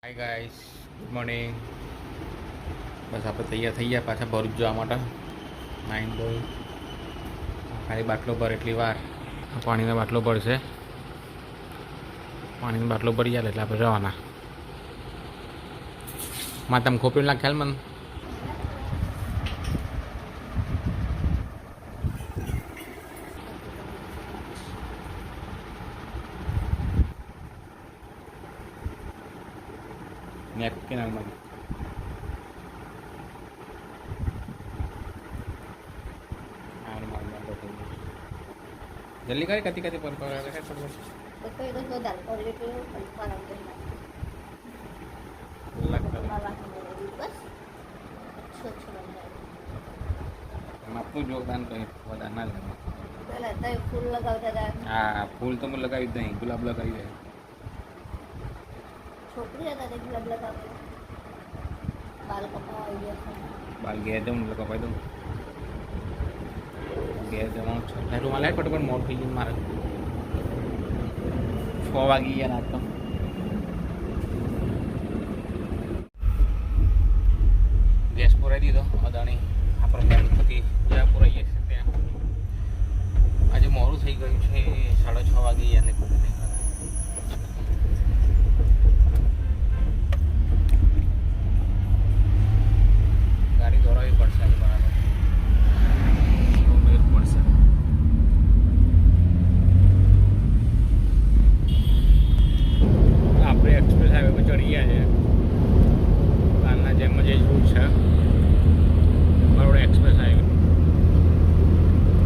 હાય guys, good morning. બસ આપણે તૈયાર થઈ ગયા પાછા ભરૂચ જવા માટે. નાઈન ધોઈ ખાલી બાટલો ભર એટલી વાર પાણીનો બાટલો ભરશે. પાણીનો બાટલો ભરી જાય એટલે આપણે જવાના. માં તમે ખોપીને લાગ ખ્યાલ મને નેપકિન મને જલ્દી કરી કતી કતી પર આપનું યોગદાન કંઈ વધારે ના લાગે. ફૂલ લગાવતા હતા. હા, ફૂલ તો મેં લગાવી જ નહીં, ગુલાબ લગાવી દે. છોકરી હતા તે ગુલાબ લગાવે. બાલ કપાવા આવી ગયા છે. બાલ ઘેર દઉં કપાઈ દઉં. ઘેર જવાનું છે. રૂમાલ લાઈટ પટ પણ મોડ થઈ ગયું મારે. 6 વાગી ગયા રાત તો. ગેસ પુરાઈ દીધો અદાણી. આપણે પછી જ્યાં પુરાઈએ છીએ ત્યાં આજે મોડું થઈ ગયું છે. 6:30 વાગી ગયા ને ગાડી દોડાવવી પડશે આજે બરાબર. પડશે આપણે એક્સપ્રેસ હાઈવે પર ચડી ગયા છે. કાલના જેમ જ એ રૂટ છે બરોડા એક્સપ્રેસ હાઈવે.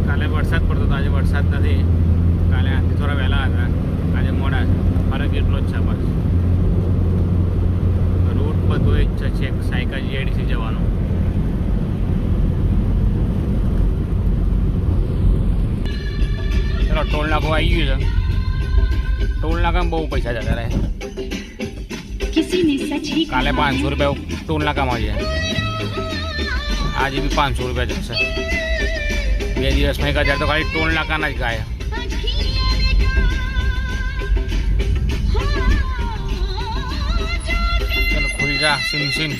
કાલે વરસાદ પડતો હતો, આજે વરસાદ નથી. કાલે આથી થોડા વહેલા હતા, આજે મોડા. ફરક એટલો જ છે બસ. રૂટ બધો જ છે, છેક સાયકા જીઆઈડીસી જવાનું. ચલો, ટોલ નાકું આવી ગયું છે. ટોલ નાકામાં બહુ પૈસા જતા રહે. કાલે 500 રૂપિયા ટોલ નાકામાં છે. આજે બી 500 રૂપિયા જશે. 2 દિવસમાં 1000 તો ખાલી ટોલ નાકાના જ ગયા. ચલો ખુલી જા સિમ સિમ.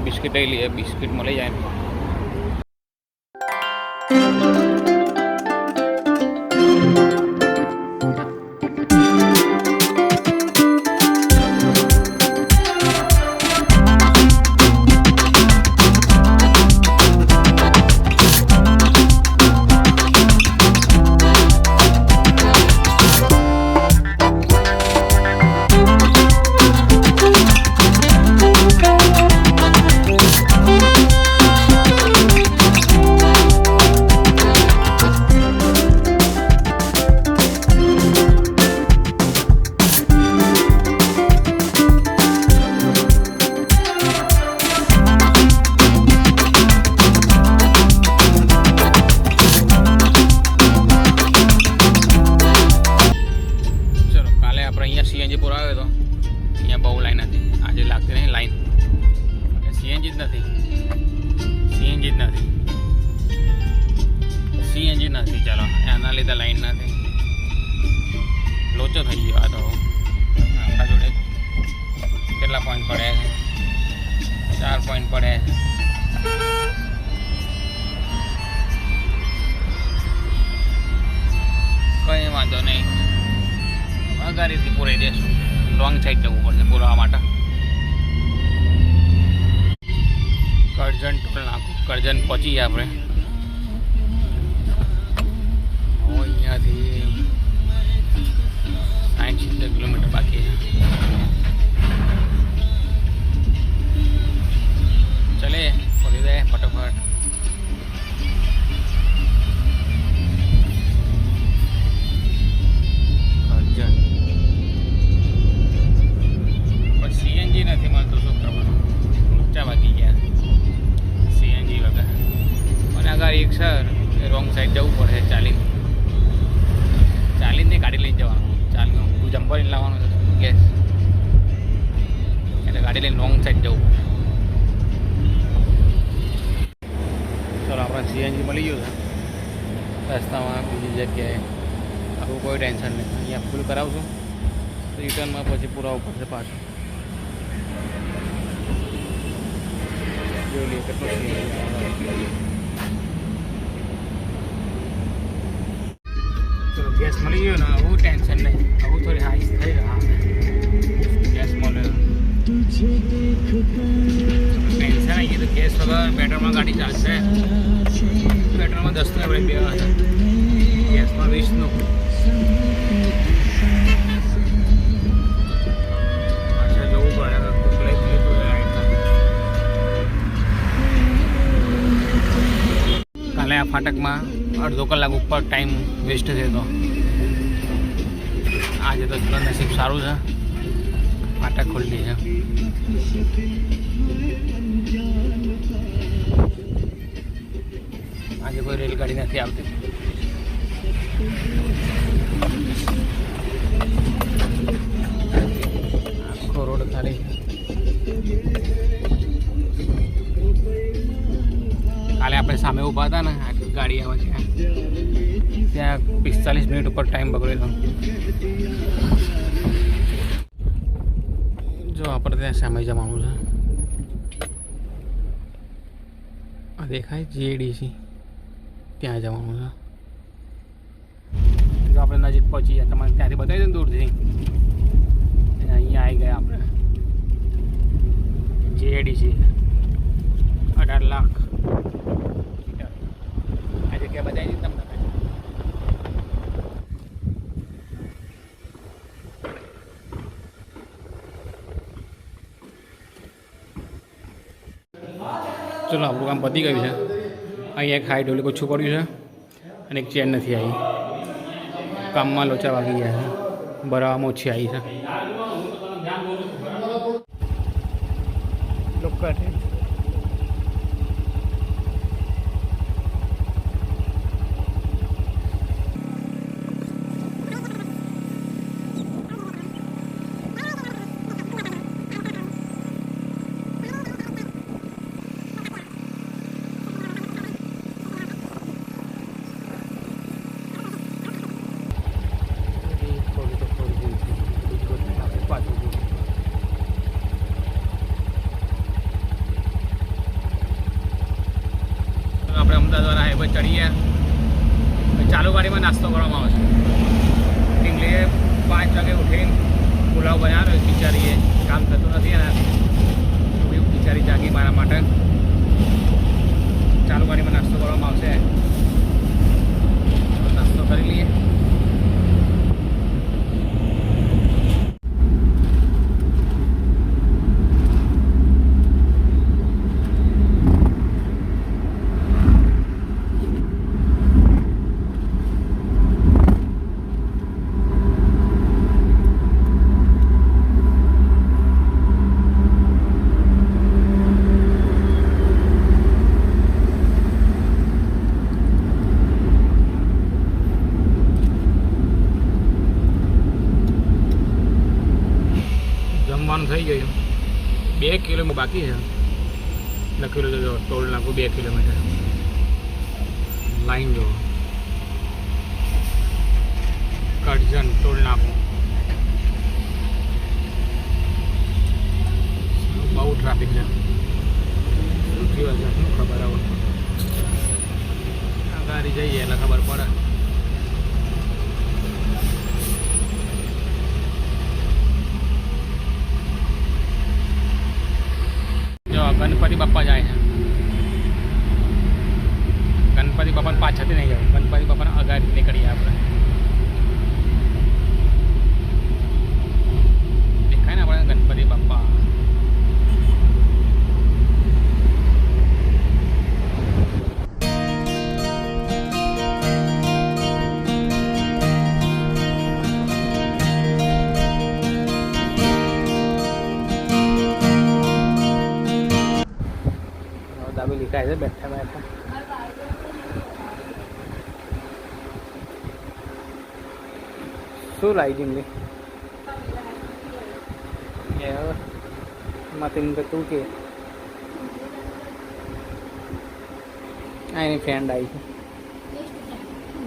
બિસ્કિટ લઈ લઈએ, બિસ્કિટ મળી જાય. નથી, સીએનજી જ નથી, સીએનજી નથી. ચાલો એના લીધે લાઈન નથી. લોચો થઈ ગયો આ તો. આપણા જોડે કેટલા પોઈન્ટ પડ્યા છે? 4 પોઈન્ટ પડ્યા છે. કંઈ વાંધો નહીં, ગાડીથી પૂરાઈ દેશું. રોંગ સાઈડ જવું પડશે પૂરવા માટે. કરજણ ટોલ નાખું, કરજણ પહોંચીએ આપણે. અહીંયાથી 60-70 કિલોમીટર બાકી છે. ચલે પહોંચી જાય ફટાફટ. કરજણ પણ સીએનજી નથી મળતું, શું કરવાનું? ઊંચા વાગી ગયા સીએનજી વગર. અને આગળ એક સર રોંગ સાઈડ જવું પડે ચાલીને ગાડી લઈને જવાનું. ચાલીને તું જમ્પર લઈને લાવવાનું છે ગેસ, એટલે ગાડી લઈને રોંગ સાઈડ જવું પડે. ચાલો આપણે સીએનજી મળી ગયું છે રસ્તામાં બીજી જગ્યાએ. આવું કોઈ ટેન્શન નહીં. અહીંયા ફૂલ કરાવશું, રિટર્નમાં પછી પુરાવું પડશે પાછું. જોઈ લઈએ કેટલું સીએનજી. ચલો ગેસ મળી ગયો ને, આવું ટેન્શન નહીં. આવું થોડી હાઈ થઈ રહ્યા ગેસ મળ્યો. ટેન્શન આવી ગયું તો ગેસ વગર પેટ્રોલમાં ગાડી ચાલશે. પેટ્રોલમાં 10 ને 2 હતા, ગેસમાં 20નું. પાછળ જવું પડે, લઈ લીધું કાલે આ ફાટકમાં અડધો કલાક ઉપર ટાઈમ વેસ્ટ થયો. આજે તો નસીબ સારું છે, ફાટક ખુલ્લી છે. આજે કોઈ રેલગાડી નથી આવતી. આખો રોડ ખાલી. કાલે આપણે સામે ઊભા હતા ને, આખી ગાડી આવે છે ત્યાં 45 મિનિટ ઉપર ટાઈમ બગડેલો. જો આપણે ત્યાં સામે જવાનું છે. આ દેખાય જીએડીસી, ત્યાં જવાનું છે. જો આપણે નજીક પહોંચી ગયા, તમારે ત્યાંથી બતાવી દો ને દૂરથી. અહીંયા આવી ગયા આપણે. જીએડીસી 18 લાખ. આ જગ્યા બતાવી તમને. ચલો આપણું કામ પતી ગયું છે. અહીંયા એક હાઈ ઢોલી ઓછું પડ્યું છે અને એક ચેન નથી આવી. કામમાં લોચા વાગી ગયા છે, ભરાવામાં ઓછી આવી છે. આપણે અમદાવાદ હાઈવે ચડીએ. ચાલુ ગાડીમાં નાસ્તો કરવામાં આવશે. ટીંગલીએ 5 વાગે ઉઠીને પુલાવ બનાવ્યો. બિચારીએ કામ થતું નથી એનાથી. બિચારી જાગી મારા માટે. ચાલુ ગાડીમાં નાસ્તો કરવામાં આવશે. નાસ્તો કરી લઈએ. જમવાનું થઈ ગયું. 2 કિલોમીટર બાકી છે. લખેલું છે જો ટોલ નાકું 2 કિલોમીટર લાઈન જો કરજણ ટોલ નાકું બહુ ટ્રાફિક છે શું થયું હશે શું ખબર હવે આ ગાડી જઈએ એટલે ખબર પડે જો ગણપતિ બાપ્પા જાય છે ગણપતિ બાપાને પાછળથી નહીં જવું ગણપતિ બાપાને અગાડી નીકળીએ આપણે દેખાય ને આપણે ગણપતિ બાપ્પા દાબેલી ખાય છે બેઠા બેઠા શું લાવી જિંદગી માથી તું કે આ એની ફ્રેન્ડ આવી છે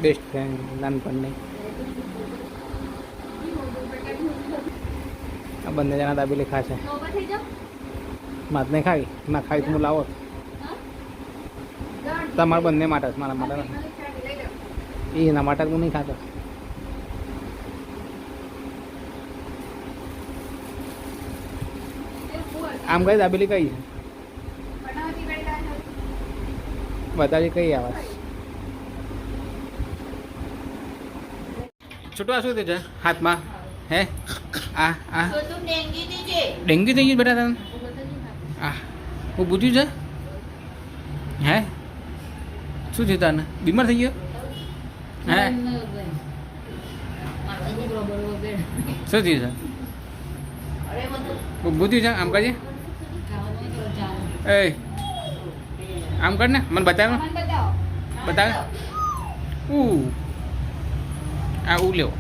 બેસ્ટ ફ્રેન્ડ નાનપણની આ બંને જણા દાબેલી ખાશે માત નહીં ખાવી ના ખાવી તો હું લાવો તમારા બંને માટે મારા માટે એના માટે હું નહીં ખાતો આમ કઈ દાબેલી કઈ છે બતાવી કઈ આવે છૂટવા શું થયું છે હાથમાં હે આ ડેન્ગ્યુ થઈ ગયું બેટા તને આ હું પૂછ્યું છે હે શું થયું તને બીમાર થઈ ગયો હે શું થયું છે ઊભું થયું છે આમ કરજે એ આમ કર ને મને બતાવ બતાવ આ લેવો